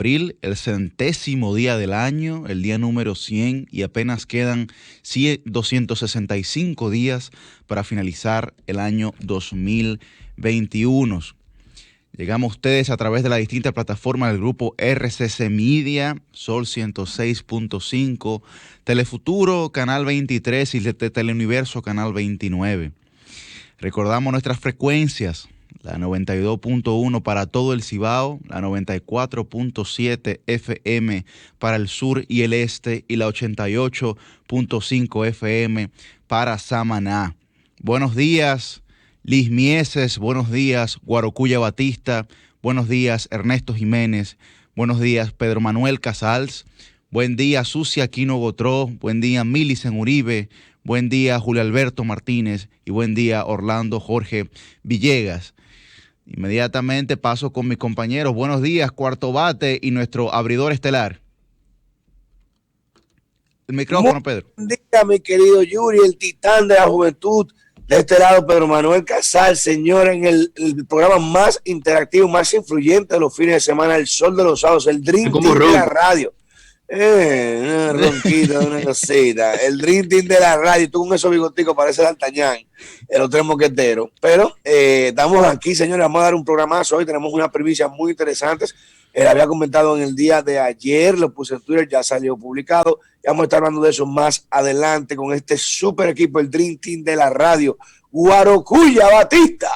abril, el 100º día del año, el día número 100, y apenas quedan 265 días para finalizar el año 2021. Llegamos a ustedes a través de las distintas plataformas del grupo RCC Media, Sol 106.5, Telefuturo, Canal 23 y Teleuniverso, Canal 29. Recordamos nuestras frecuencias, la 92.1 para todo el Cibao, la 94.7 FM para el sur y el este y la 88.5 FM para Samaná. Buenos días, Liz Mieses, buenos días, Guarocuya Batista, buenos días, Ernesto Jiménez, buenos días, Pedro Manuel Casals, buen día, Susi Aquino Gotró, buen día, Milicen Uribe, buen día, Julio Alberto Martínez y buen día, Orlando Jorge Villegas. Inmediatamente paso con mis compañeros. Buenos días, Cuarto Bate y nuestro abridor estelar. El micrófono, Pedro. Buen día, mi querido Yuri, el titán de la juventud. De este lado, Pedro Manuel Casal, señor, en el programa más interactivo, más influyente de los fines de semana, el sol de los sábados, el Dream Team de la radio. Una ronquita, una cosita. El Dream Team de la radio. Tú con esos bigoticos parece D'Artagnan, los tres mosqueteros. Pero estamos aquí, señores, vamos a dar un programazo hoy. Tenemos unas primicias muy interesantes. Había comentado en el día de ayer, lo puse en Twitter, ya salió publicado. Ya vamos a estar hablando de eso más adelante con este super equipo, el Dream Team de la radio, Guarocuya Batista.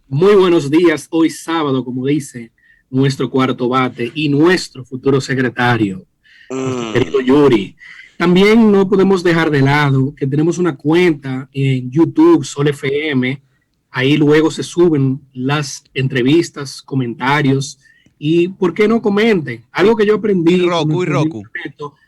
Muy buenos días, hoy sábado, como dice nuestro Cuarto Bate y nuestro futuro secretario, nuestro querido Yuri. También no podemos dejar de lado que tenemos una cuenta en YouTube, Sol FM. Ahí luego se suben las entrevistas, comentarios. Y ¿por qué no comenten? Algo que yo aprendí. Y Roku.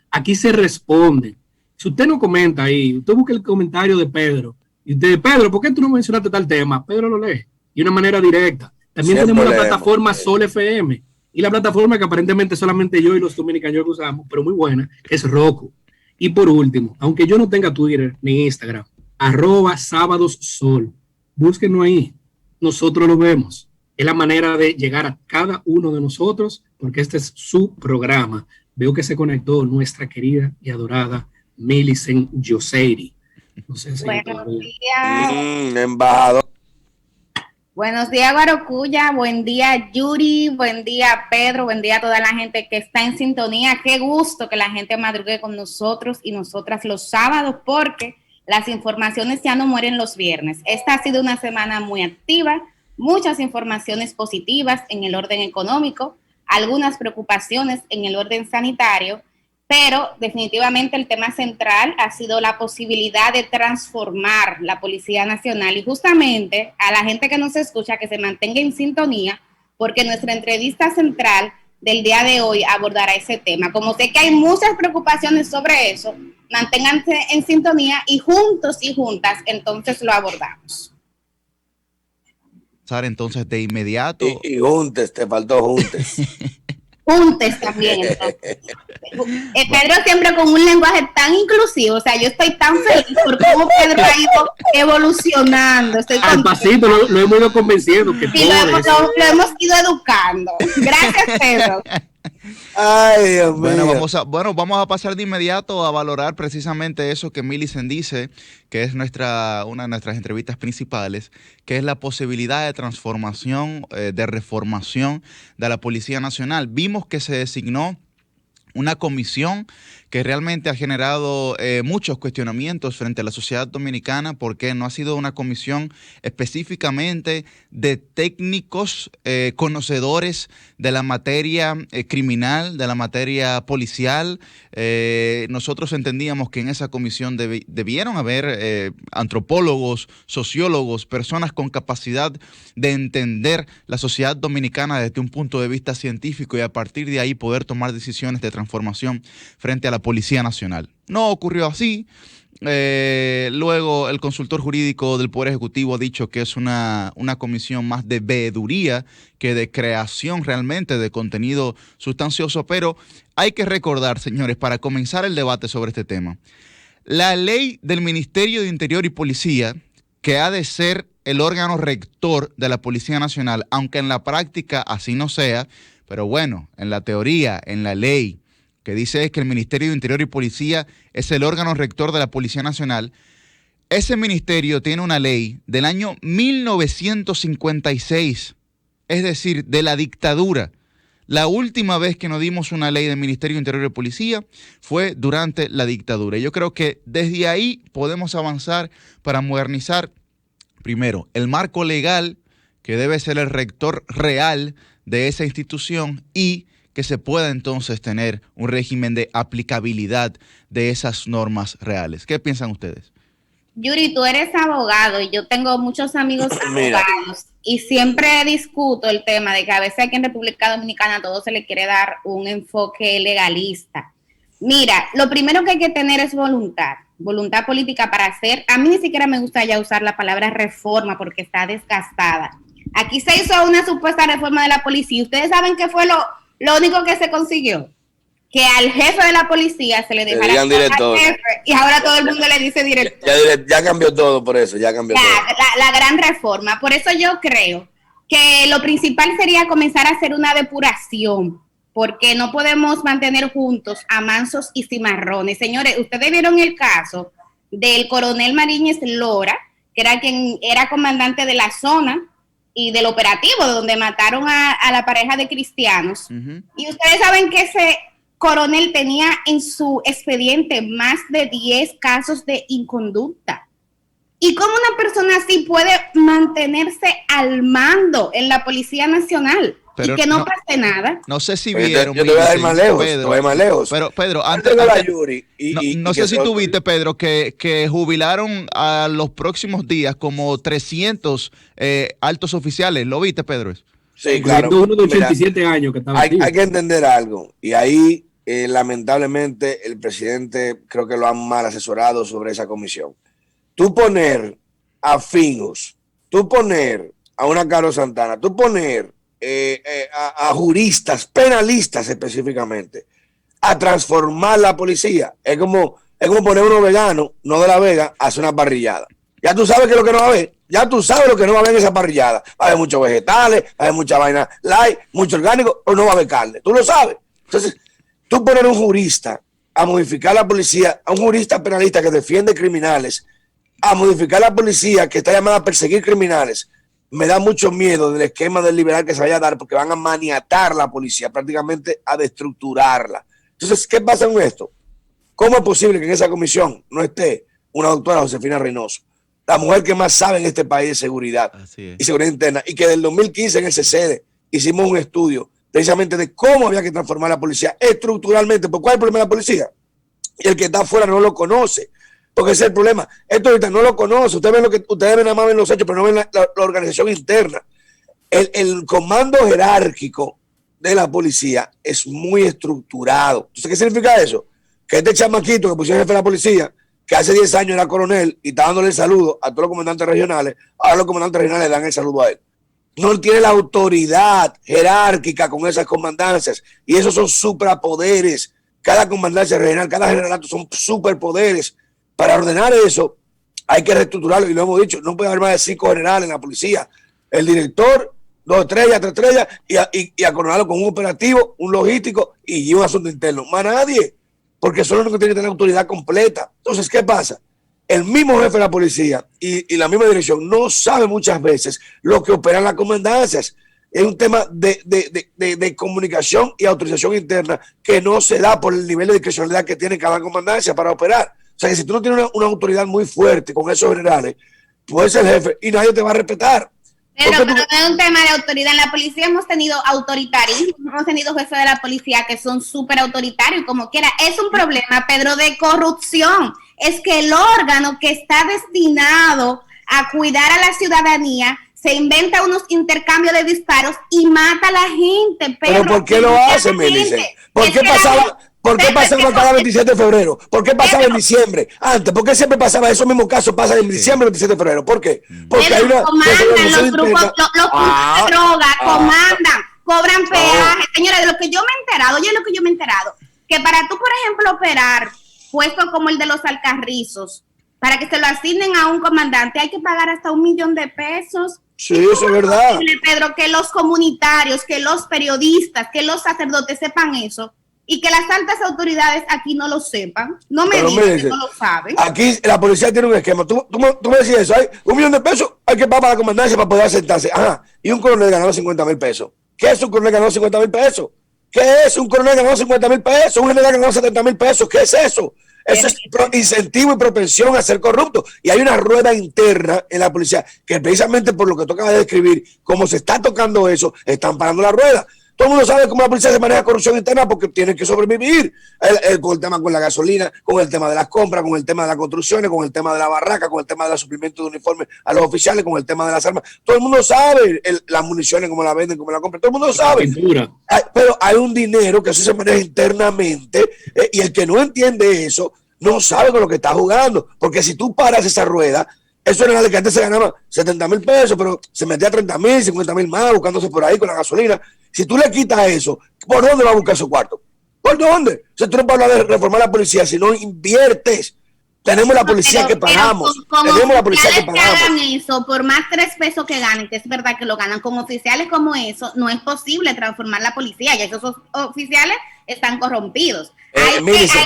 Aquí se responde. Si usted no comenta ahí, usted busca el comentario de Pedro. Y usted, Pedro, ¿por qué tú no mencionaste tal tema? Pedro lo lee. De una manera directa. También tenemos la plataforma Sol FM. Y la plataforma que aparentemente solamente yo y los dominicanos usamos, pero muy buena, es Roku. Y por último, aunque yo no tenga Twitter ni Instagram, @sábadossol. Búsquenlo ahí. Nosotros lo vemos. Es la manera de llegar a cada uno de nosotros, porque este es su programa. Veo que se conectó nuestra querida y adorada Milicen Joseiri. No sé si buenos días. Embajador. Buenos días, Guarocuya. Buen día, Yuri. Buen día, Pedro. Buen día a toda la gente que está en sintonía. Qué gusto que la gente madrugue con nosotros y nosotras los sábados, porque las informaciones ya no mueren los viernes. Esta ha sido una semana muy activa. Muchas informaciones positivas en el orden económico, algunas preocupaciones en el orden sanitario, pero definitivamente el tema central ha sido la posibilidad de transformar la Policía Nacional. Y justamente a la gente que nos escucha, que se mantenga en sintonía, porque nuestra entrevista central del día de hoy abordará ese tema. Como sé que hay muchas preocupaciones sobre eso, manténganse en sintonía y juntos y juntas entonces lo abordamos. Entonces de inmediato. Y juntes, te faltó juntes. Juntes también. Pedro siempre con un lenguaje tan inclusivo, o sea, yo estoy tan feliz por cómo Pedro ha ido evolucionando. Al pasito lo hemos ido convenciendo. Que sí, lo hemos ido educando. Gracias, Pedro. Ay, Dios mío. Vamos a pasar de inmediato a valorar precisamente eso que Milicen dice, que es una de nuestras entrevistas principales, que es la posibilidad de transformación, de reformación de la Policía Nacional. Vimos que se designó una comisión que realmente ha generado muchos cuestionamientos frente a la sociedad dominicana, porque no ha sido una comisión específicamente de técnicos conocedores de la materia criminal, de la materia policial. Nosotros entendíamos que en esa comisión debieron haber antropólogos, sociólogos, personas con capacidad de entender la sociedad dominicana desde un punto de vista científico y a partir de ahí poder tomar decisiones de transformación frente a la Policía Nacional. No ocurrió así. Luego el consultor jurídico del Poder Ejecutivo ha dicho que es una comisión más de veeduría que de creación realmente de contenido sustancioso, pero hay que recordar, señores, para comenzar el debate sobre este tema, la ley del Ministerio de Interior y Policía, que ha de ser el órgano rector de la Policía Nacional, aunque en la práctica así no sea, Pero bueno, en la teoría, en la ley, que dice es que el Ministerio de Interior y Policía es el órgano rector de la Policía Nacional, ese ministerio tiene una ley del año 1956, es decir, de la dictadura. La última vez que nos dimos una ley del Ministerio de Interior y Policía fue durante la dictadura. Yo creo que desde ahí podemos avanzar para modernizar, primero, el marco legal, que debe ser el rector real de esa institución, y que se pueda entonces tener un régimen de aplicabilidad de esas normas reales. ¿Qué piensan ustedes? Yuri, tú eres abogado y yo tengo muchos amigos abogados y siempre discuto el tema de que a veces aquí en República Dominicana a todo se le quiere dar un enfoque legalista. Mira, lo primero que hay que tener es voluntad política para hacer. A mí ni siquiera me gusta ya usar la palabra reforma porque está desgastada. Aquí se hizo una supuesta reforma de la policía. ¿Ustedes saben qué fue lo único que se consiguió? Que al jefe de la policía se le dejara director. Jefe, y ahora todo el mundo le dice director. Ya cambió todo por eso, ya cambió todo. La gran reforma. Por eso yo creo que lo principal sería comenzar a hacer una depuración, porque no podemos mantener juntos a mansos y cimarrones. Señores, ustedes vieron el caso del coronel Mariñez Lora, que era quien era comandante de la zona y del operativo donde mataron a la pareja de cristianos. Uh-huh. Y ustedes saben que ese coronel tenía en su expediente más de 10 casos de inconducta. ¿Y cómo una persona así puede mantenerse al mando en la Policía Nacional? Pero y que no pase nada. No sé si vieron. Yo te voy a ir más lejos. Pedro, más lejos. Pero Pedro, no sé si tú viste, Pedro, que jubilaron a los próximos días como 300 altos oficiales. ¿Lo viste, Pedro? Sí, claro. Uno de 87 años que estaba hay que entender algo. Y ahí, lamentablemente, el presidente creo que lo han mal asesorado sobre esa comisión. Tú poner a Fingos, tú poner a una Carlos Santana, tú poner a juristas, penalistas específicamente, a transformar la policía. Es como poner uno vegano, no de La Vega, a hacer una parrillada. Ya tú sabes que lo que no va a haber. Ya tú sabes lo que no va a haber en esa parrillada. Va a haber muchos vegetales, va a haber mucha vaina light, mucho orgánico, o no va a haber carne. Tú lo sabes. Entonces, tú poner un jurista a modificar la policía, a un jurista penalista que defiende criminales, a modificar la policía que está llamada a perseguir criminales, me da mucho miedo del esquema del liberal que se vaya a dar, porque van a maniatar la policía, prácticamente a destructurarla. Entonces, ¿qué pasa con esto? ¿Cómo es posible que en esa comisión no esté una doctora Josefina Reynoso, la mujer que más sabe en este país de seguridad y seguridad interna, y que del 2015 en el CCD hicimos un estudio precisamente de cómo había que transformar la policía estructuralmente? ¿Por cuál es el problema de la policía? Y el que está afuera no lo conoce, porque ese es el problema. Esto ahorita no lo conoce. Ustedes ven nada más ven los hechos, pero no ven la organización interna. El comando jerárquico de la policía es muy estructurado. Entonces, ¿qué significa eso? Que este chamaquito que pusieron jefe de la policía, que hace 10 años era coronel y está dándole el saludo a todos los comandantes regionales, ahora los comandantes regionales le dan el saludo a él. No tiene la autoridad jerárquica con esas comandancias, y esos son superpoderes. Cada comandancia regional, cada generalato son superpoderes. Para ordenar eso hay que reestructurarlo, y lo hemos dicho, no puede haber más de 5 generales en la policía. El director, 2 estrellas, 3 estrellas, y acoronarlo con un operativo, un logístico y un asunto interno. Más nadie, porque son los que tienen que tener autoridad completa. Entonces, ¿qué pasa? El mismo jefe de la policía y la misma dirección no sabe muchas veces lo que operan las comandancias. Es un tema de comunicación y autorización interna que no se da por el nivel de discrecionalidad que tiene cada comandancia para operar. O sea, que si tú no tienes una autoridad muy fuerte con esos generales, puedes ser jefe y nadie te va a respetar. Pero no es un tema de autoridad. En la policía hemos tenido autoritarismo, hemos tenido jefes de la policía que son súper autoritarios, como quiera. Es un problema, Pedro, de corrupción. Es que el órgano que está destinado a cuidar a la ciudadanía se inventa unos intercambios de disparos y mata a la gente. Pero ¿por qué lo hacen, me dicen? ¿Por qué pasaba? ¿Por qué pasaba cada 27 de febrero? ¿Por qué pasaba en diciembre? Antes, ¿por qué siempre pasaba? Esos mismos casos pasan en diciembre y 27 de febrero. ¿Por qué? Porque hay una... Comandan los grupos de droga, comandan, cobran peaje. Señores, de lo que yo me he enterado, que para tú, por ejemplo, operar puestos como el de los Alcarrizos, para que se lo asignen a un comandante, hay que pagar hasta $1 millón. Sí, eso es verdad. Pedro, que los comunitarios, que los periodistas, que los sacerdotes sepan eso y que las altas autoridades aquí no lo sepan. No me digan que no lo saben. Aquí la policía tiene un esquema. Tú me decías eso. Hay $1.000.000 hay que pagar para la comandancia para poder sentarse. Ajá. Y un coronel ganó $50.000. ¿Qué es un coronel ganó $50.000? ¿Qué es un coronel ganó $50.000? Un general ganó $70.000. ¿Qué es eso? Eso es incentivo y propensión a ser corrupto. Y hay una rueda interna en la policía que precisamente por lo que tú acabas de describir, como se está tocando eso, están parando la rueda. Todo el mundo sabe cómo la policía se maneja corrupción interna porque tienen que sobrevivir. Con el tema con la gasolina, con el tema de las compras, con el tema de las construcciones, con el tema de la barraca, con el tema de los suplimientos de uniformes a los oficiales, con el tema de las armas. Todo el mundo sabe las municiones, cómo la venden, cómo la compran. Todo el mundo sabe. Pero hay un dinero que eso se maneja internamente y el que no entiende eso no sabe con lo que está jugando. Porque si tú paras esa rueda, eso era de que antes se ganaba $70.000, pero se metía $30.000, $50.000 más, buscándose por ahí con la gasolina. Si tú le quitas eso, ¿por dónde va a buscar su cuarto? ¿Por dónde? O sea, tú no puedes hablar de reformar la policía si no inviertes. Tenemos la policía que pagamos. Tenemos la policía que pagamos. Que hagan eso, por más 3 pesos que ganen, que es verdad que lo ganan con oficiales como eso, no es posible transformar la policía. Y esos oficiales están corrompidos. Hay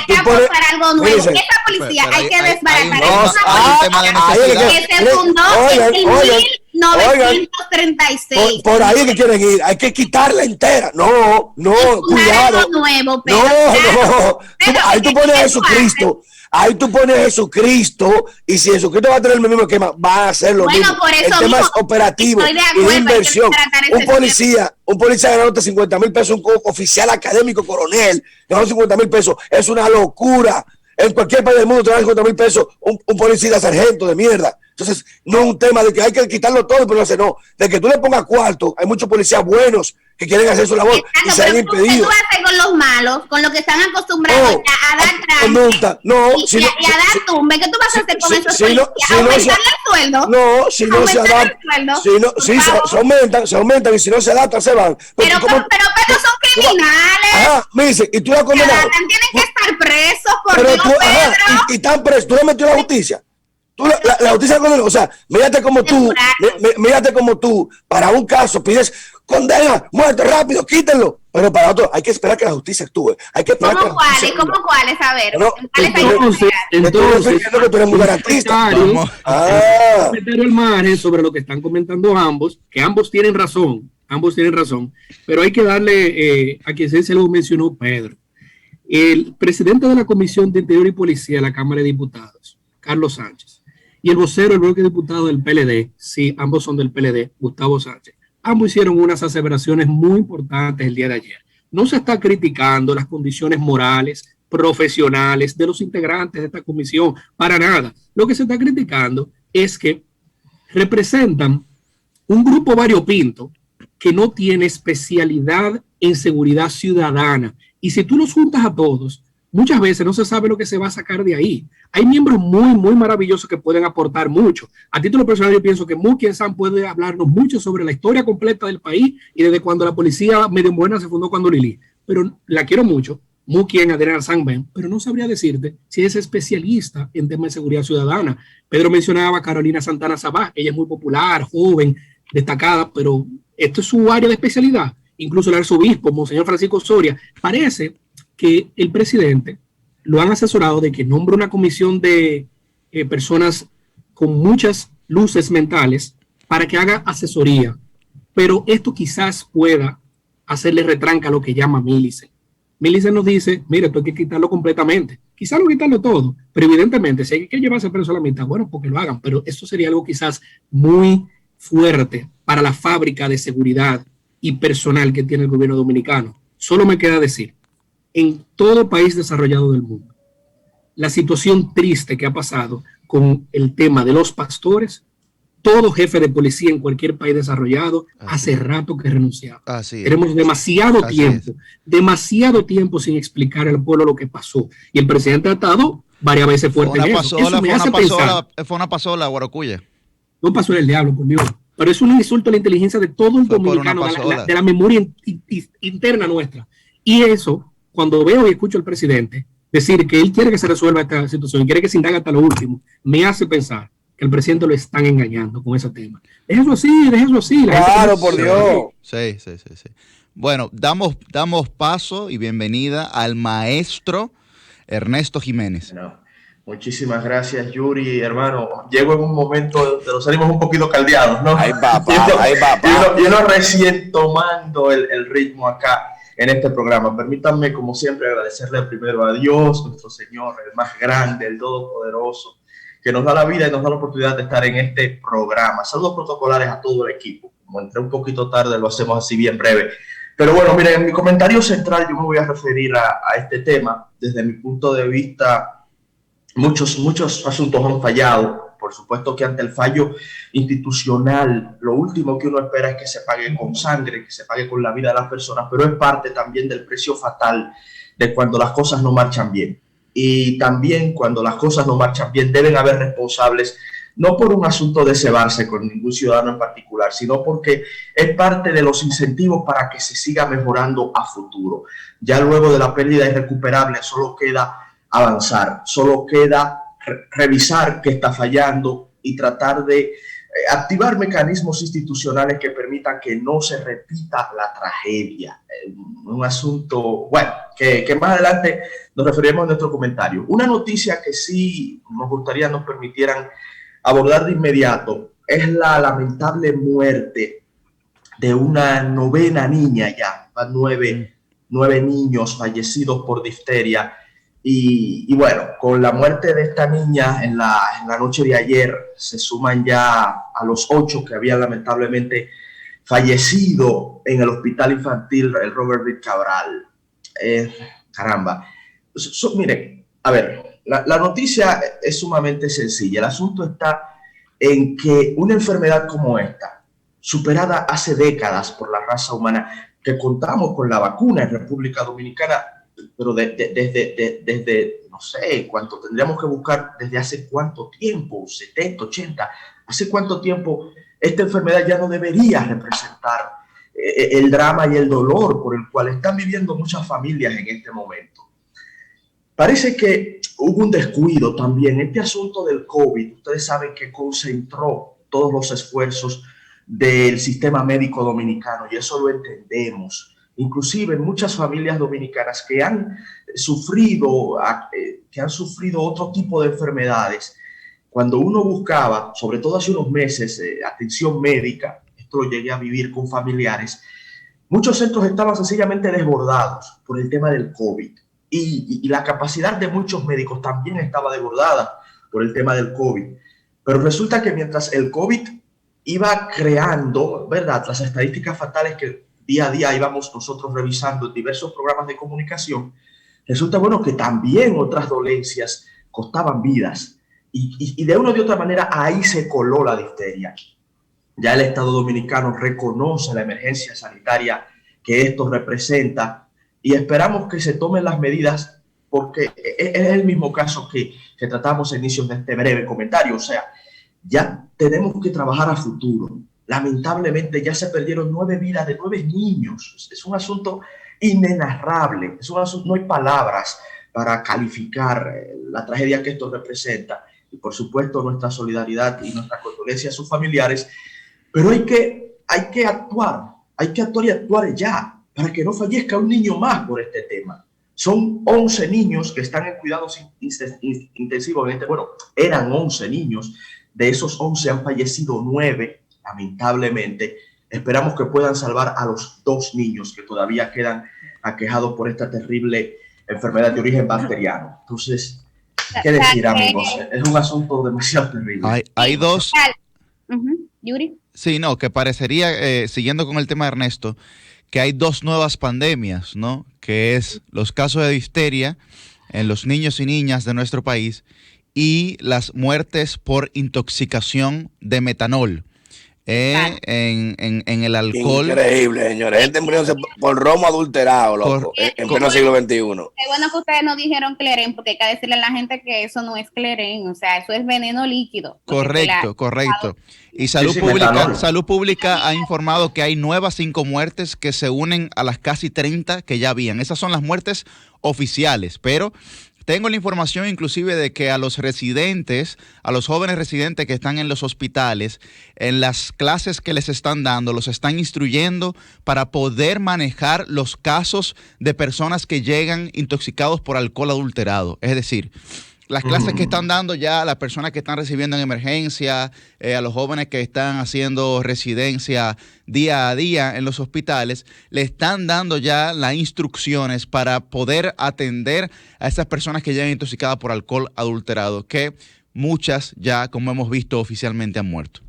que apostar algo nuevo. Esa policía hay que desbaratar. Se fundó en el 1936. Por ahí que quieren ir. Hay que quitarla entera. No, cuidado. Nuevo, no. Ahí tú pones a Jesucristo. Ahí tú pones a Jesucristo y si Jesucristo va a tener el mismo esquema, va a hacer lo mismo. Por eso el tema es operativo y de inversión. Un policía ganó $50.000, un oficial académico coronel ganó $50.000. Es una locura. En cualquier país del mundo te dan $50.000 un policía sargento de mierda. Entonces, no es un tema de que hay que quitarlo todo, pero no. De que tú le pongas cuarto, hay muchos policías buenos que quieren hacer su labor y se han impedido. ¿Qué tú haces con los malos, con los que están acostumbrados a dar tránsito y a dar tumbe? ¿Qué tú vas a hacer con esos policías? ¿Aumentarle el sueldo? No, si no se adaptan. Se aumentan y si no se adaptan, se van. Pero son criminales. Ajá, me dice, y tú la condenas. Tienen que estar presos por Dios, Pedro. Y están presos. ¿Tú le metió la justicia? La justicia, o sea, mírate como tú, para un caso pides condena, muerte, rápido, quítenlo. Pero para otro, hay que esperar que la justicia actúe. Hay que esperar ¿Cómo cuáles? A ver. Entonces, tú eres muy garantista. Meter el margen sobre lo que están comentando ambos, que ambos tienen razón, pero hay que darle a quien se lo mencionó Pedro. El presidente de la Comisión de Interior y Policía de la Cámara de Diputados, Carlos Sánchez, y el vocero del bloque de diputados del PLD, sí, ambos son del PLD, Gustavo Sánchez, ambos hicieron unas aseveraciones muy importantes el día de ayer. No se está criticando las condiciones morales, profesionales de los integrantes de esta comisión, para nada. Lo que se está criticando es que representan un grupo variopinto que no tiene especialidad en seguridad ciudadana. Y si tú los juntas a todos, muchas veces no se sabe lo que se va a sacar de ahí. Hay miembros muy maravillosos que pueden aportar mucho. A título personal, yo pienso que Muki San puede hablarnos mucho sobre la historia completa del país y desde cuando la policía medio buena se fundó cuando Lili. Pero la quiero mucho, Muki en Adriana Sanben, pero no sabría decirte si es especialista en temas de seguridad ciudadana. Pedro mencionaba a Carolina Santana Sabá, ella es muy popular, joven, destacada, pero esto es su área de especialidad. Incluso el arzobispo, Monseñor Francisco Soria, parece que el presidente lo han asesorado de que nombre una comisión de personas con muchas luces mentales para que haga asesoría. Pero esto quizás pueda hacerle retranca a lo que llama Millicent. Millicent nos dice, mire, esto hay que quitarlo completamente. Quizás no quitarlo todo, pero evidentemente si hay que llevarse preso a la mitad, bueno, porque lo hagan. Pero esto sería algo quizás muy fuerte para la fábrica de seguridad y personal que tiene el gobierno dominicano. Solo me queda decir, en todo país desarrollado del mundo, la situación triste que ha pasado con el tema de los pastores, todo jefe de policía en cualquier país desarrollado hace rato que renunciaba. Tenemos demasiado tiempo sin explicar al pueblo lo que pasó. Y el presidente ha estado varias veces fuerte en eso. Fue una pasola, Guarocuya. No pasó el diablo, por Dios. Pero es un insulto a la inteligencia de todo el dominicano, de la memoria interna nuestra. Y eso, cuando veo y escucho al presidente decir que él quiere que se resuelva esta situación y quiere que se indague hasta lo último, me hace pensar que el presidente lo están engañando con ese tema. Déjelo así. Claro, por Dios. Sí. Bueno, damos paso y bienvenida al maestro Ernesto Jiménez. No. Muchísimas gracias, Yuri, hermano. Llego en un momento donde nos salimos un poquito caldeados, ¿no? Ahí va, papá. Y uno recién tomando el ritmo acá en este programa. Permítanme, como siempre, agradecerle primero a Dios, nuestro Señor, el más grande, el Todopoderoso, que nos da la vida y nos da la oportunidad de estar en este programa. Saludos protocolares a todo el equipo. Como entré un poquito tarde, lo hacemos así bien breve. Pero bueno, miren, en mi comentario central yo me voy a referir a este tema. Desde mi punto de vista, muchos asuntos han fallado. Por supuesto que ante el fallo institucional, lo último que uno espera es que se pague con sangre, que se pague con la vida de las personas, pero es parte también del precio fatal de cuando las cosas no marchan bien. Y también cuando las cosas no marchan bien deben haber responsables, no por un asunto de cebarse con ningún ciudadano en particular, sino porque es parte de los incentivos para que se siga mejorando a futuro. Ya luego de la pérdida irrecuperable solo queda avanzar, solo queda revisar qué está fallando y tratar de activar mecanismos institucionales que permitan que no se repita la tragedia. Un asunto, bueno, que más adelante nos referiremos en nuestro comentario. Una noticia que sí nos gustaría nos permitieran abordar de inmediato es la lamentable muerte de una 9ª niña ya, 9 niños fallecidos por difteria. Y bueno, con la muerte de esta niña en la noche de ayer, se suman ya a los 8 que habían lamentablemente fallecido en el hospital infantil el Robert Reed Cabral. Caramba. Miren, a ver, la noticia es sumamente sencilla. El asunto está en que una enfermedad como esta, superada hace décadas por la raza humana, que contamos con la vacuna en República Dominicana, pero desde no sé cuánto, tendríamos que buscar desde hace cuánto tiempo, 70, 80, hace cuánto tiempo esta enfermedad ya no debería representar el drama y el dolor por el cual están viviendo muchas familias en este momento. Parece que hubo un descuido también. Este asunto del COVID, ustedes saben que concentró todos los esfuerzos del sistema médico dominicano y eso lo entendemos. Inclusive muchas familias dominicanas que han sufrido otro tipo de enfermedades, cuando uno buscaba, sobre todo hace unos meses, atención médica, esto lo llegué a vivir con familiares, muchos centros estaban sencillamente desbordados por el tema del COVID y la capacidad de muchos médicos también estaba desbordada por el tema del COVID. Pero resulta que mientras el COVID iba creando, ¿verdad?, las estadísticas fatales que día a día íbamos nosotros revisando en diversos programas de comunicación, resulta bueno que también otras dolencias costaban vidas y de una u otra manera ahí se coló la difteria. Ya el Estado dominicano reconoce la emergencia sanitaria que esto representa y esperamos que se tomen las medidas porque es el mismo caso que tratamos a inicios de este breve comentario. O sea, ya tenemos que trabajar a futuro. Lamentablemente ya se perdieron 9 vidas de 9 niños. Es un asunto inenarrable. No hay palabras para calificar la tragedia que esto representa. Y por supuesto nuestra solidaridad y nuestra condolencia a sus familiares. Pero hay que actuar y actuar ya para que no fallezca un niño más por este tema. Son 11 niños que están en cuidados intensivos. Eran 11 niños. De esos 11 han fallecido 9. Lamentablemente, esperamos que puedan salvar a los 2 niños que todavía quedan aquejados por esta terrible enfermedad de origen bacteriano. Entonces, ¿qué decir, amigos? Es un asunto demasiado terrible. Hay dos... Yuri. Sí, no, que parecería, siguiendo con el tema de Ernesto, que hay 2 nuevas pandemias, ¿no? Que es los casos de difteria en los niños y niñas de nuestro país y las muertes por intoxicación de metanol. En el alcohol. Increíble, señores. Gente muriéndose por romo adulterado, loco, en pleno siglo XXI. Qué bueno que ustedes no dijeron cleren, porque hay que decirle a la gente que eso no es cleren, o sea, eso es veneno líquido. Correcto. Y Salud Pública ha informado que hay nuevas 5 muertes que se unen a las casi 30 que ya habían. Esas son las muertes oficiales, pero Tengo la información inclusive de que a los residentes, a los jóvenes residentes que están en los hospitales, en las clases que les están dando, los están instruyendo para poder manejar los casos de personas que llegan intoxicados por alcohol adulterado. Es decir, las clases que están dando ya a las personas que están recibiendo en emergencia, a los jóvenes que están haciendo residencia día a día en los hospitales, le están dando ya las instrucciones para poder atender a esas personas que llegan intoxicadas por alcohol adulterado, que muchas ya, como hemos visto, oficialmente han muerto.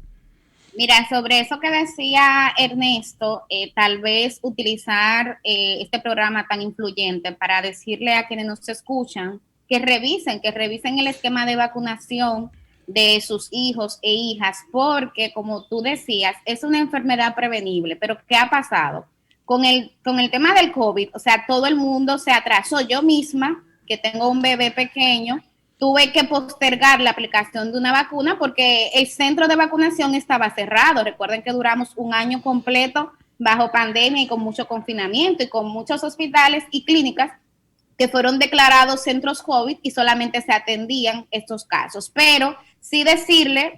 Mira, sobre eso que decía Ernesto, tal vez utilizar este programa tan influyente para decirle a quienes nos escuchan que revisen el esquema de vacunación de sus hijos e hijas, porque como tú decías, es una enfermedad prevenible. Pero ¿qué ha pasado? Con el tema del COVID, o sea, todo el mundo se atrasó. Yo misma, que tengo un bebé pequeño, tuve que postergar la aplicación de una vacuna porque el centro de vacunación estaba cerrado. Recuerden que duramos un año completo bajo pandemia y con mucho confinamiento y con muchos hospitales y clínicas que fueron declarados centros COVID y solamente se atendían estos casos. Pero sí decirle,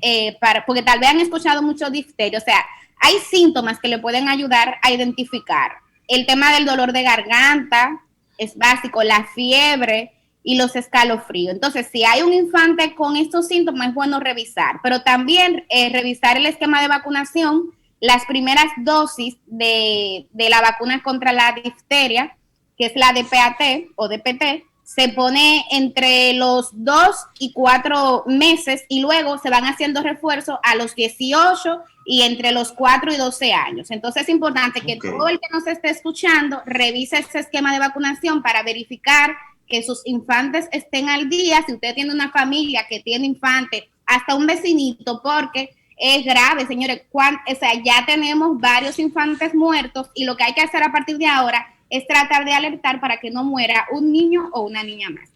porque tal vez han escuchado mucho difteria, o sea, hay síntomas que le pueden ayudar a identificar. El tema del dolor de garganta es básico, la fiebre y los escalofríos. Entonces, si hay un infante con estos síntomas, es bueno revisar, pero también revisar el esquema de vacunación, las primeras dosis de la vacuna contra la difteria, que es la DPAT o DPT, se pone entre los 2 y 4 meses y luego se van haciendo refuerzos a los 18 y entre los 4 y 12 años. Entonces es importante que todo el que nos esté escuchando revise ese esquema de vacunación para verificar que sus infantes estén al día. Si usted tiene una familia que tiene infantes, hasta un vecinito, porque es grave, señores. O sea, ya tenemos varios infantes muertos y lo que hay que hacer a partir de ahora es tratar de alertar para que no muera un niño o una niña más.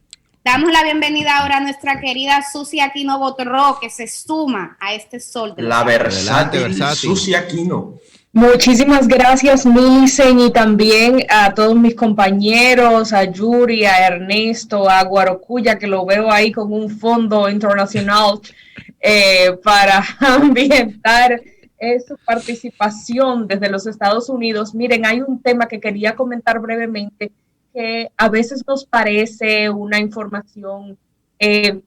Damos la bienvenida ahora a nuestra querida Susi Aquino Botró, que se suma a este sol. La versátil Susi Aquino. Muchísimas gracias, Millicen, y también a todos mis compañeros, a Yuri, a Ernesto, a Guarocuya, que lo veo ahí con un fondo internacional para ambientar su participación desde los Estados Unidos. Miren, hay un tema que quería comentar brevemente, que a veces nos parece una información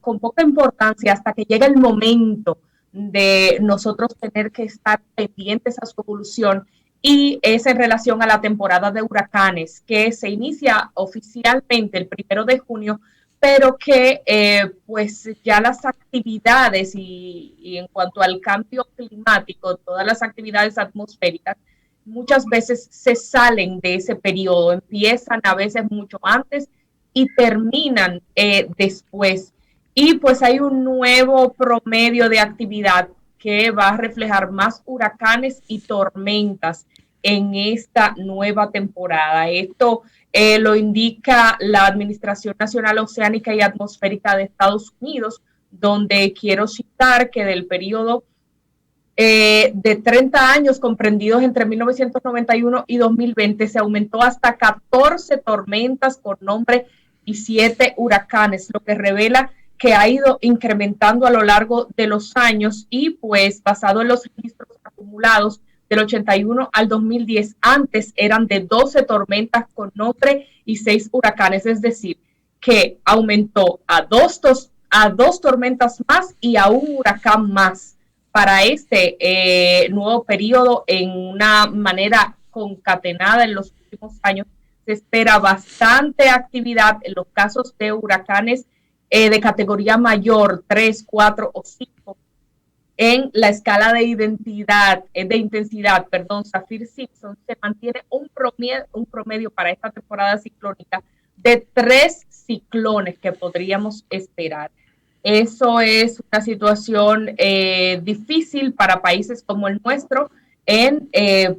con poca importancia hasta que llega el momento de nosotros tener que estar pendientes a su evolución, y es en relación a la temporada de huracanes, que se inicia oficialmente el 1 de junio, pero que pues ya las actividades y en cuanto al cambio climático, todas las actividades atmosféricas, muchas veces se salen de ese periodo, empiezan a veces mucho antes y terminan después. Y pues hay un nuevo promedio de actividad que va a reflejar más huracanes y tormentas en esta nueva temporada. Esto lo indica la Administración Nacional Oceánica y Atmosférica de Estados Unidos, donde quiero citar que del periodo de 30 años comprendidos entre 1991 y 2020 se aumentó hasta 14 tormentas por nombre y 7 huracanes, lo que revela que ha ido incrementando a lo largo de los años, y pues basado en los registros acumulados del 81 al 2010, antes eran de 12 tormentas con nombre y 6 huracanes, es decir, que aumentó a dos tormentas más y a un huracán más para este nuevo periodo en una manera concatenada en los últimos años. Se espera bastante actividad en los casos de huracanes de categoría mayor, 3, 4 o 5, en la escala de intensidad, Saffir-Simpson, se mantiene un promedio para esta temporada ciclónica de 3 ciclones que podríamos esperar. Eso es una situación difícil para países como el nuestro, en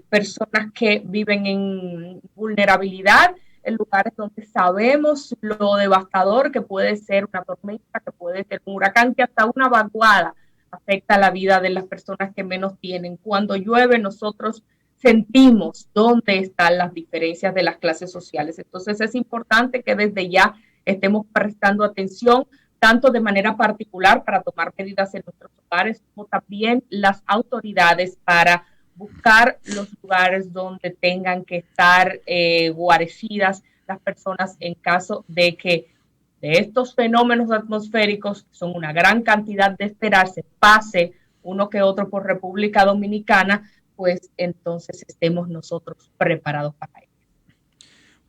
personas que viven en vulnerabilidad, en lugares donde sabemos lo devastador que puede ser una tormenta, que puede ser un huracán, que hasta una vaguada afecta la vida de las personas que menos tienen. Cuando llueve, nosotros sentimos dónde están las diferencias de las clases sociales. Entonces es importante que desde ya estemos prestando atención, tanto de manera particular para tomar medidas en nuestros hogares, como también las autoridades para buscar los lugares donde tengan que estar guarecidas las personas en caso de que de estos fenómenos atmosféricos, que son una gran cantidad de esperarse, pase uno que otro por República Dominicana, pues entonces estemos nosotros preparados para ello.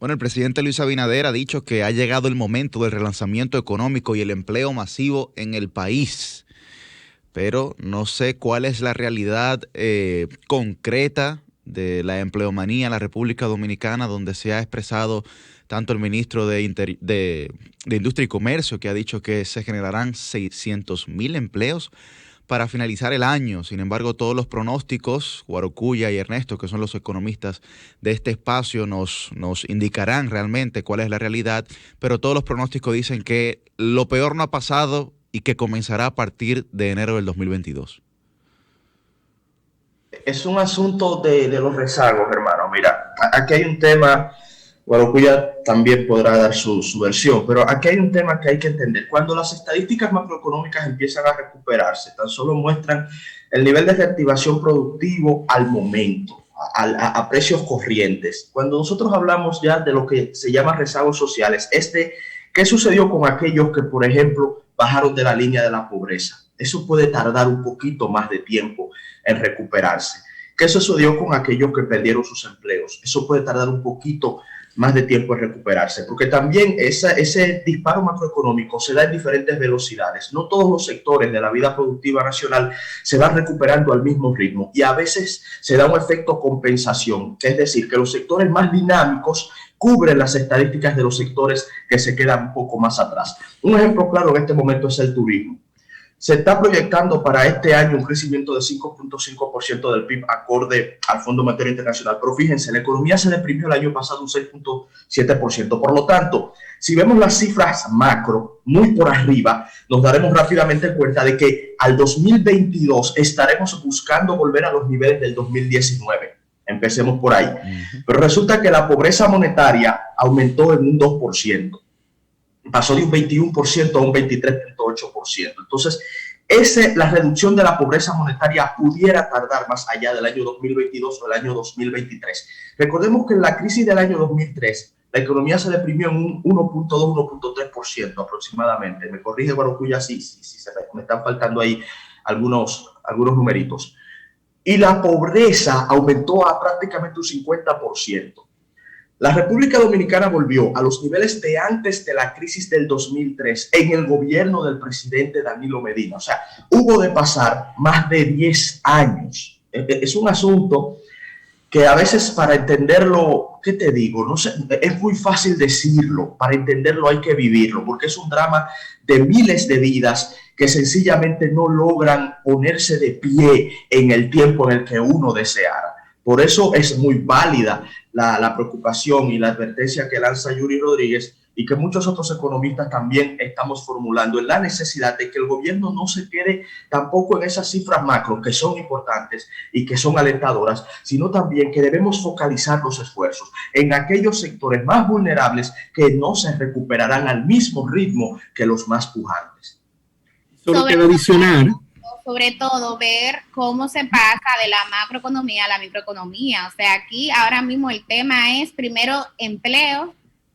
Bueno, el presidente Luis Abinader ha dicho que ha llegado el momento del relanzamiento económico y el empleo masivo en el país, pero no sé cuál es la realidad concreta de la empleomanía en la República Dominicana, donde se ha expresado tanto el ministro de Industria y Comercio, que ha dicho que se generarán 600,000 empleos para finalizar el año. Sin embargo, todos los pronósticos, Guarocuya y Ernesto, que son los economistas de este espacio, nos indicarán realmente cuál es la realidad, pero todos los pronósticos dicen que lo peor no ha pasado y que comenzará a partir de enero del 2022. Es un asunto de los rezagos, hermano. Mira, aquí hay un tema, Guarocuya también podrá dar su versión, pero aquí hay un tema que hay que entender. Cuando las estadísticas macroeconómicas empiezan a recuperarse, tan solo muestran el nivel de reactivación productivo al momento, a precios corrientes. Cuando nosotros hablamos ya de lo que se llama rezagos sociales, ¿qué sucedió con aquellos que, por ejemplo, bajaron de la línea de la pobreza? Eso puede tardar un poquito más de tiempo en recuperarse. ¿Qué sucedió con aquellos que perdieron sus empleos? Eso puede tardar un poquito más de tiempo en recuperarse, porque también ese disparo macroeconómico se da en diferentes velocidades. No todos los sectores de la vida productiva nacional se van recuperando al mismo ritmo y a veces se da un efecto compensación, es decir, que los sectores más dinámicos cubren las estadísticas de los sectores que se quedan un poco más atrás. Un ejemplo claro en este momento es el turismo. Se está proyectando para este año un crecimiento de 5.5% del PIB acorde al Fondo Monetario Internacional. Pero fíjense, la economía se deprimió el año pasado un 6.7%. Por lo tanto, si vemos las cifras macro muy por arriba, nos daremos rápidamente cuenta de que al 2022 estaremos buscando volver a los niveles del 2019. Empecemos por ahí. Pero resulta que la pobreza monetaria aumentó en un 2%. Pasó de un 21% a un 23.8%. Entonces, la reducción de la pobreza monetaria pudiera tardar más allá del año 2022 o el año 2023. Recordemos que en la crisis del año 2003, la economía se deprimió en un 1.2-1.3% aproximadamente. Me corrige Guarocuya, sí, me están faltando ahí algunos numeritos. Y la pobreza aumentó a prácticamente un 50%. La República Dominicana volvió a los niveles de antes de la crisis del 2003 en el gobierno del presidente Danilo Medina. O sea, hubo de pasar más de 10 años. Es un asunto que a veces para entenderlo, ¿qué te digo? No sé, es muy fácil decirlo. Para entenderlo hay que vivirlo, porque es un drama de miles de vidas que sencillamente no logran ponerse de pie en el tiempo en el que uno deseara. Por eso es muy válida la preocupación y la advertencia que lanza Yuri Rodríguez y que muchos otros economistas también estamos formulando en la necesidad de que el gobierno no se quede tampoco en esas cifras macro que son importantes y que son alentadoras, sino también que debemos focalizar los esfuerzos en aquellos sectores más vulnerables que no se recuperarán al mismo ritmo que los más pujantes. Solo quiero adicionar. Sobre todo ver cómo se pasa de la macroeconomía a la microeconomía. O sea, aquí ahora mismo el tema es primero empleo,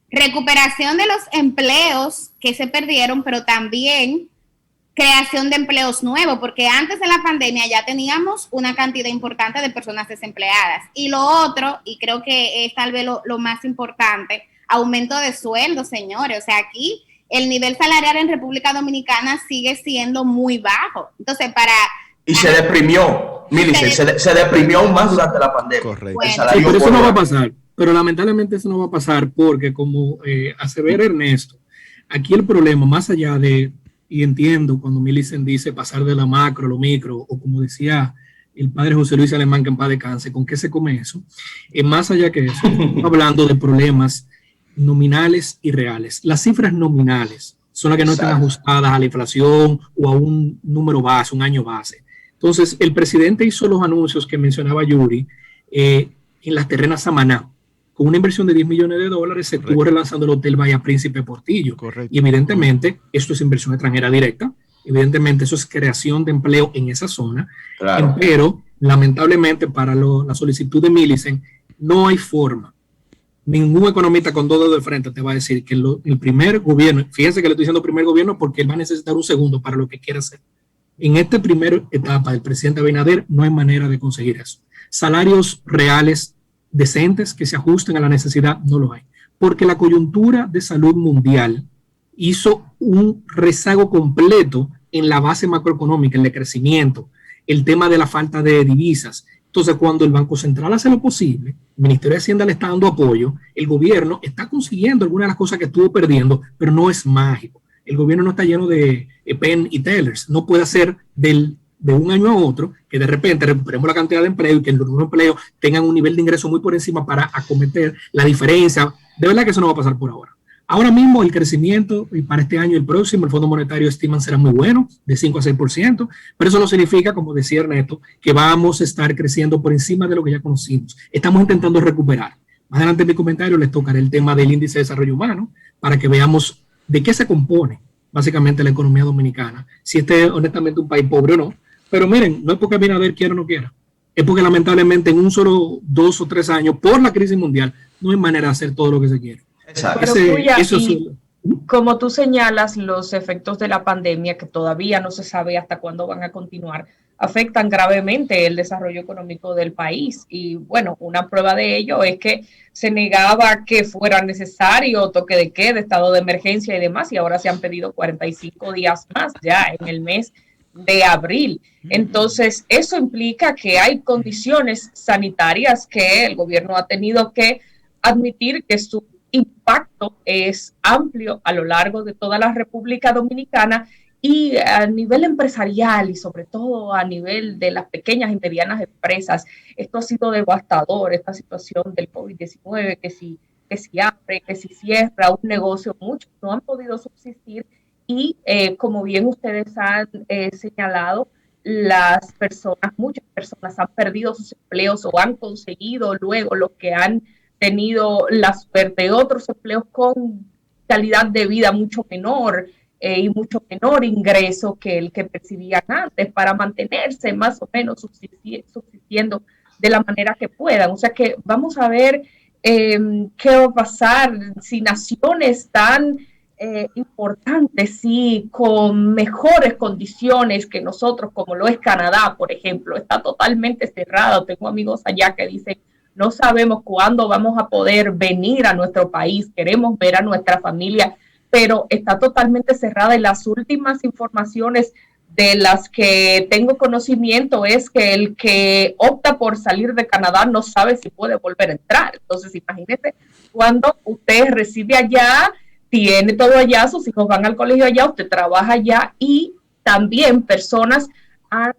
recuperación de los empleos que se perdieron, pero también creación de empleos nuevos, porque antes de la pandemia ya teníamos una cantidad importante de personas desempleadas. Y lo otro, y creo que es tal vez lo más importante, aumento de sueldos, señores. O sea, aquí el nivel salarial en República Dominicana sigue siendo muy bajo. Entonces, Y se deprimió, Milice, se deprimió aún más durante la pandemia. Correcto. Bueno, Sí, pero eso no va a pasar. Pero lamentablemente eso no va a pasar porque, como hace ver Ernesto, aquí el problema, más allá de, y entiendo cuando Millicent dice pasar de la macro a lo micro, o como decía el padre José Luis Alemán, que en paz descanse, ¿con qué se come eso? Más allá que eso, estamos hablando de problemas nominales y reales. Las cifras nominales son las que no están ajustadas a la inflación o a un número base, un año base. Entonces, el presidente hizo los anuncios que mencionaba Yuri en las terrenas Samaná, con una inversión de $10 millones, se estuvo relanzando el Hotel Bahía Príncipe Portillo. Correcto. Y evidentemente, esto es inversión extranjera directa. Evidentemente, eso es creación de empleo en esa zona. Claro. Pero, lamentablemente, para la solicitud de Millicent, no hay forma. Ningún economista con dos dedos de frente te va a decir que el primer gobierno, fíjense que le estoy diciendo primer gobierno porque él va a necesitar un segundo para lo que quiera hacer. En esta primera etapa del presidente Abinader no hay manera de conseguir eso. Salarios reales decentes que se ajusten a la necesidad no lo hay. Porque la coyuntura de salud mundial hizo un rezago completo en la base macroeconómica, en el crecimiento, el tema de la falta de divisas. Entonces, cuando el Banco Central hace lo posible, el Ministerio de Hacienda le está dando apoyo, el gobierno está consiguiendo algunas de las cosas que estuvo perdiendo, pero no es mágico. El gobierno no está lleno de Penn y Tellers. No puede hacer de un año a otro que de repente recuperemos la cantidad de empleo y que los nuevos empleos tengan un nivel de ingreso muy por encima para acometer la diferencia. De verdad que eso no va a pasar por ahora. Ahora mismo el crecimiento y para este año y el próximo, el Fondo Monetario estiman será muy bueno, de 5 a 6%, pero eso no significa, como decía Ernesto, que vamos a estar creciendo por encima de lo que ya conocimos. Estamos intentando recuperar. Más adelante en mi comentario les tocaré el tema del índice de desarrollo humano para que veamos de qué se compone básicamente la economía dominicana, si este es honestamente un país pobre o no. Pero miren, no es porque Abinader quiera o no quiera, es porque lamentablemente en un solo 2 o 3 años, por la crisis mundial, no hay manera de hacer todo lo que se quiere. Exacto. Como tú señalas, los efectos de la pandemia, que todavía no se sabe hasta cuándo van a continuar, afectan gravemente el desarrollo económico del país. Y bueno, una prueba de ello es que se negaba que fuera necesario toque de queda, estado de emergencia y demás, y ahora se han pedido 45 días más ya en el mes de abril. Entonces, eso implica que hay condiciones sanitarias que el gobierno ha tenido que admitir que su impacto es amplio a lo largo de toda la República Dominicana y a nivel empresarial y sobre todo a nivel de las pequeñas y medianas empresas. Esto ha sido devastador, esta situación del COVID-19, que si abre, que si cierra un negocio, muchos no han podido subsistir y como bien ustedes han señalado, muchas personas han perdido sus empleos o han conseguido luego lo que han tenido la suerte de otros empleos con calidad de vida mucho menor y mucho menor ingreso que el que percibían antes para mantenerse más o menos subsistiendo de la manera que puedan. O sea que vamos a ver qué va a pasar si naciones tan importantes y con mejores condiciones que nosotros, como lo es Canadá, por ejemplo, está totalmente cerrado. Tengo amigos allá que dicen, no sabemos cuándo vamos a poder venir a nuestro país, queremos ver a nuestra familia, pero está totalmente cerrada y las últimas informaciones de las que tengo conocimiento es que el que opta por salir de Canadá no sabe si puede volver a entrar. Entonces, imagínese cuando usted reside allá, tiene todo allá, sus hijos van al colegio allá, usted trabaja allá y también personas han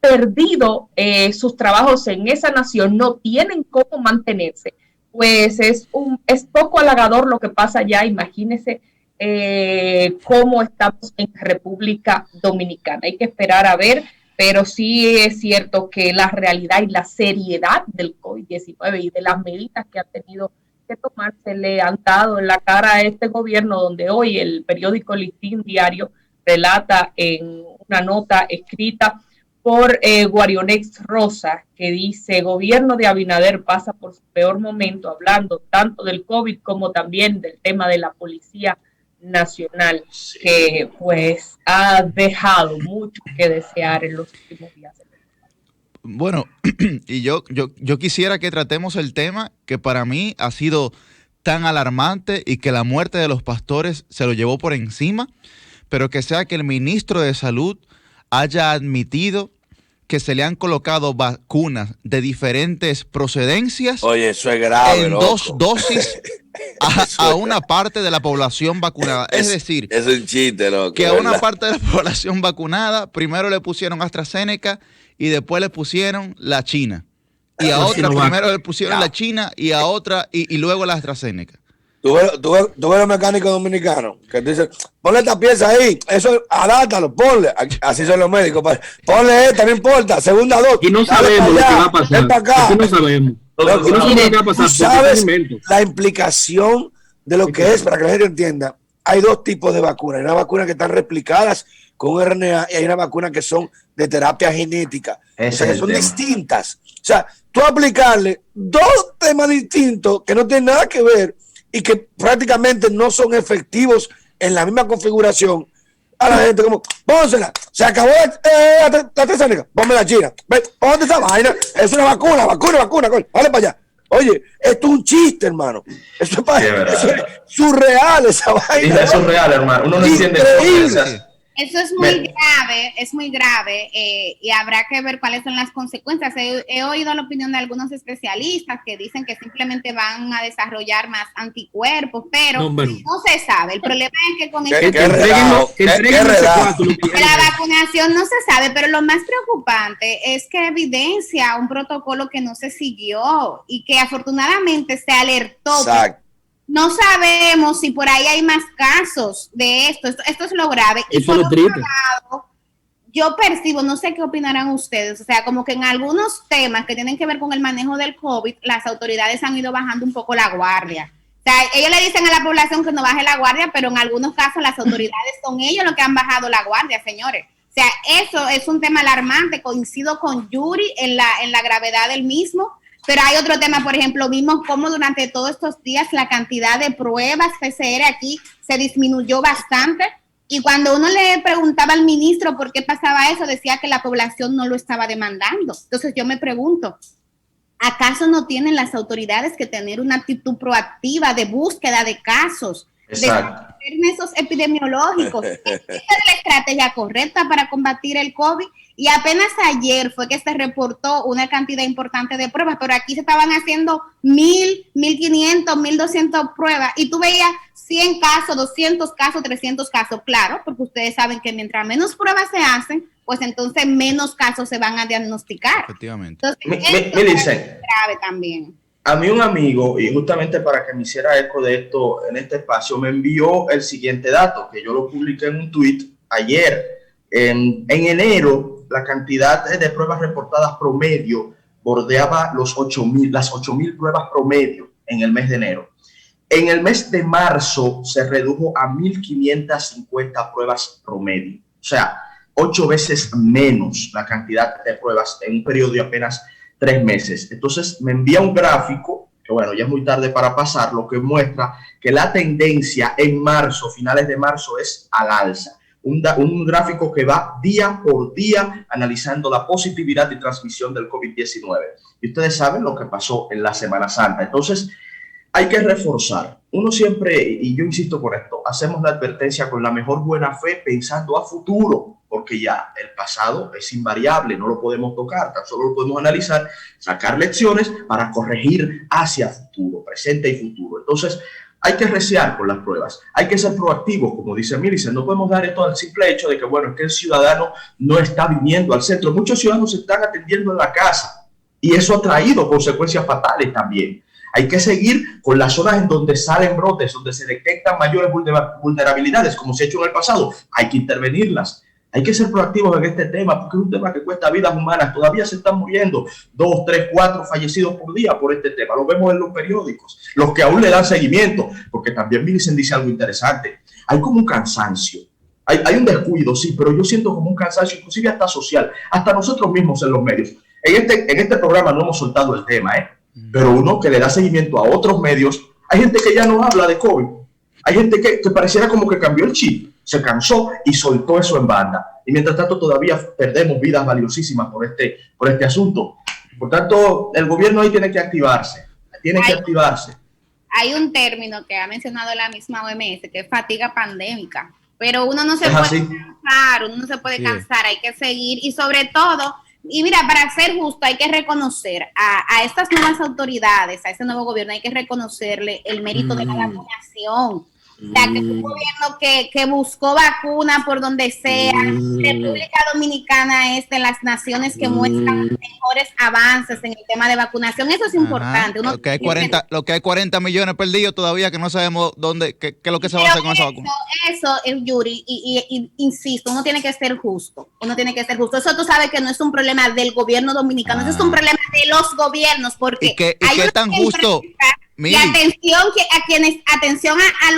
perdido sus trabajos en esa nación, no tienen cómo mantenerse, pues es poco halagador lo que pasa allá. Imagínense cómo estamos en República Dominicana. Hay que esperar a ver, pero sí es cierto que la realidad y la seriedad del COVID-19 y de las medidas que ha tenido que tomarse le han dado en la cara a este gobierno, donde hoy el periódico Listín Diario relata en una nota escrita por Guarionex Rosa, que dice: gobierno de Abinader pasa por su peor momento, hablando tanto del COVID como también del tema de la Policía Nacional, sí, que pues ha dejado mucho que desear en los últimos días. Bueno, y yo quisiera que tratemos el tema que para mí ha sido tan alarmante y que la muerte de los pastores se lo llevó por encima, pero que sea que el ministro de Salud haya admitido que se le han colocado vacunas de diferentes procedencias. Oye, eso es grave, en loco. 2 dosis a una parte de la población vacunada. Es decir, es un chiste, loco, que a ¿verdad? una parte de la población vacunada primero le pusieron AstraZeneca y después le pusieron la China. Y a otra primero le pusieron la China y a otra y luego la AstraZeneca. ¿Tú ves los mecánicos dominicanos que te dicen, ponle esta pieza ahí, eso, adáptalo, ponle? Así son los médicos. Ponle esta, no importa, segunda dosis. Y no sabemos lo que va a pasar. Ven para acá. Aquí no sabemos. Pero no sé qué va a pasar, tú sabes porque es un invento. la implicación de lo que es, para que la gente entienda. Hay dos tipos de vacunas. Hay una vacuna que están replicadas con RNA y hay una vacuna que son de terapia genética. Ese O sea, que es el son tema. distintas. O sea, tú aplicarle dos temas distintos que no tienen nada que ver y que prácticamente no son efectivos en la misma configuración, a la gente como, pónsela, se acabó la AstraZeneca, ponme la China, ponte esa vaina, es una vacuna, coño, vale para allá. Oye, esto es un chiste, hermano. Eso es surreal, esa vaina. Eso es real, hermano. Uno no entiende cosas. Eso es muy grave y habrá que ver cuáles son las consecuencias. He oído la opinión de algunos especialistas que dicen que simplemente van a desarrollar más anticuerpos, pero no se sabe. El problema es que con la vacunación no se sabe, pero lo más preocupante es que evidencia un protocolo que no se siguió y que afortunadamente se alertó. Exacto. No sabemos si por ahí hay más casos de esto. Esto es lo grave. Y Eso por es lo otro triste. lado, yo percibo, no sé qué opinarán ustedes, o sea, como que en algunos temas que tienen que ver con el manejo del COVID, las autoridades han ido bajando un poco la guardia. O sea, ellos le dicen a la población que no baje la guardia, pero en algunos casos las autoridades son ellos los que han bajado la guardia, señores. O sea, eso es un tema alarmante. Coincido con Yuri en la gravedad del mismo. Pero hay otro tema, por ejemplo, vimos cómo durante todos estos días la cantidad de pruebas PCR aquí se disminuyó bastante y cuando uno le preguntaba al ministro por qué pasaba eso, decía que la población no lo estaba demandando. Entonces yo me pregunto, ¿acaso no tienen las autoridades que tener una actitud proactiva de búsqueda de casos, Exacto. de esos epidemiológicos? Esa es la estrategia correcta para combatir el COVID. Y apenas ayer fue que se reportó una cantidad importante de pruebas, pero aquí se estaban haciendo 1,000, 1,500, 1,200 pruebas y tú veías 100 casos, 200 casos, 300 casos, claro, porque ustedes saben que mientras menos pruebas se hacen, pues entonces menos casos se van a diagnosticar. Efectivamente. Entonces, esto es grave también. A mí un amigo, y justamente para que me hiciera eco de esto en este espacio, me envió el siguiente dato, que yo lo publiqué en un tweet ayer. En enero, la cantidad de pruebas reportadas promedio bordeaba las 8,000 pruebas promedio en el mes de enero. En el mes de marzo se redujo a 1,550 pruebas promedio. O sea, 8 veces menos la cantidad de pruebas en un periodo de apenas 3 meses. Entonces me envía un gráfico, que bueno, ya es muy tarde para pasarlo, que muestra que la tendencia en marzo, finales de marzo, es al alza. Un gráfico que va día por día analizando la positividad y transmisión del COVID-19. Y ustedes saben lo que pasó en la Semana Santa. Entonces, hay que reforzar. Uno siempre, y yo insisto con esto, hacemos la advertencia con la mejor buena fe pensando a futuro, porque ya el pasado es invariable, no lo podemos tocar, tan solo lo podemos analizar, sacar lecciones para corregir hacia futuro, presente y futuro. Entonces, hay que reciar con las pruebas, hay que ser proactivos, como dice Millicent, no podemos dar esto al simple hecho de que, bueno, es que el ciudadano no está viniendo al centro. Muchos ciudadanos se están atendiendo en la casa y eso ha traído consecuencias fatales también. Hay que seguir con las zonas en donde salen brotes, donde se detectan mayores vulnerabilidades, como se ha hecho en el pasado. Hay que intervenirlas. Hay que ser proactivos en este tema, porque es un tema que cuesta vidas humanas. Todavía se están muriendo 2, 3, 4 fallecidos por día por este tema. Lo vemos en los periódicos, los que aún le dan seguimiento, porque también Millicent dice algo interesante. Hay como un cansancio. Hay un descuido, sí, pero yo siento como un cansancio, inclusive hasta social, hasta nosotros mismos en los medios. En este programa no hemos soltado el tema, pero uno que le da seguimiento a otros medios, hay gente que ya no habla de COVID. Hay gente que pareciera como que cambió el chip, se cansó y soltó eso en banda. Y mientras tanto todavía perdemos vidas valiosísimas por este asunto. Por tanto, el gobierno ahí tiene que activarse. Hay un término que ha mencionado la misma OMS, que es fatiga pandémica. Pero uno no se puede cansar, hay que seguir y sobre todo, y mira, para ser justo hay que reconocer a estas nuevas autoridades, a este nuevo gobierno, hay que reconocerle el mérito de la vacunación. O sea, que es un gobierno que buscó vacuna por donde sea. República Dominicana es de las naciones que muestran mejores avances en el tema de vacunación. Eso es importante. Lo que hay 40 millones perdidos todavía que no sabemos qué es lo que se va a hacer con esa vacuna. eso, Yuri, y insisto, uno tiene que ser justo. Eso tú sabes que no es un problema del gobierno dominicano, eso es un problema de los gobiernos, porque ¿Y qué tan justo? Y atención a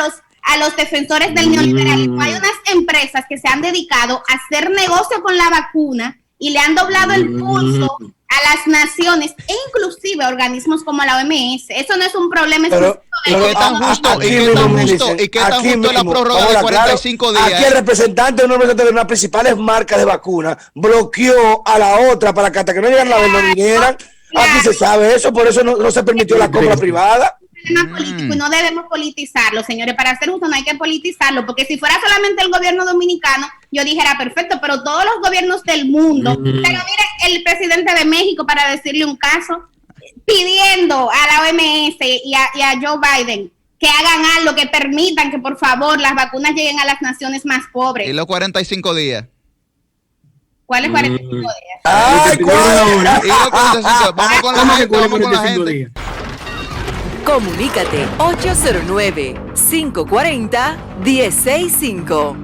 los defensores del neoliberalismo. Hay unas empresas que se han dedicado a hacer negocio con la vacuna y le han doblado el pulso a las naciones e inclusive a organismos como la OMS. Eso no es un problema. ¿Y qué tan justo es la prórroga de 45 días? Aquí el representante de una de las principales marcas de vacunas bloqueó a la otra para que hasta que no llegaran la no vinieran. Aquí se sabe eso, por eso no se permitió la compra privada. Político y no debemos politizarlo, señores. Para ser justo no hay que politizarlo, porque si fuera solamente el gobierno dominicano, yo dijera perfecto, pero todos los gobiernos del mundo, pero mire el presidente de México, para decirle un caso, pidiendo a la OMS y a Joe Biden que hagan algo, que permitan que por favor las vacunas lleguen a las naciones más pobres. ¿Y los 45 días? ¿Cuáles 45 días? ¡Ay, cuál! Vamos con la gente. Comunícate 809-540-1065.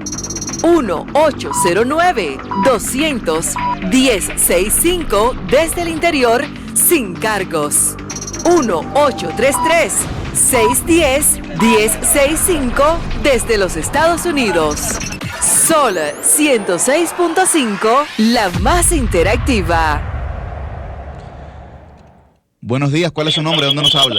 1-809-200-1065 desde el interior sin cargos. 1-833-610-1065 desde los Estados Unidos. Sol 106.5, la más interactiva. Buenos días, ¿cuál es su nombre? ¿Dónde nos habla?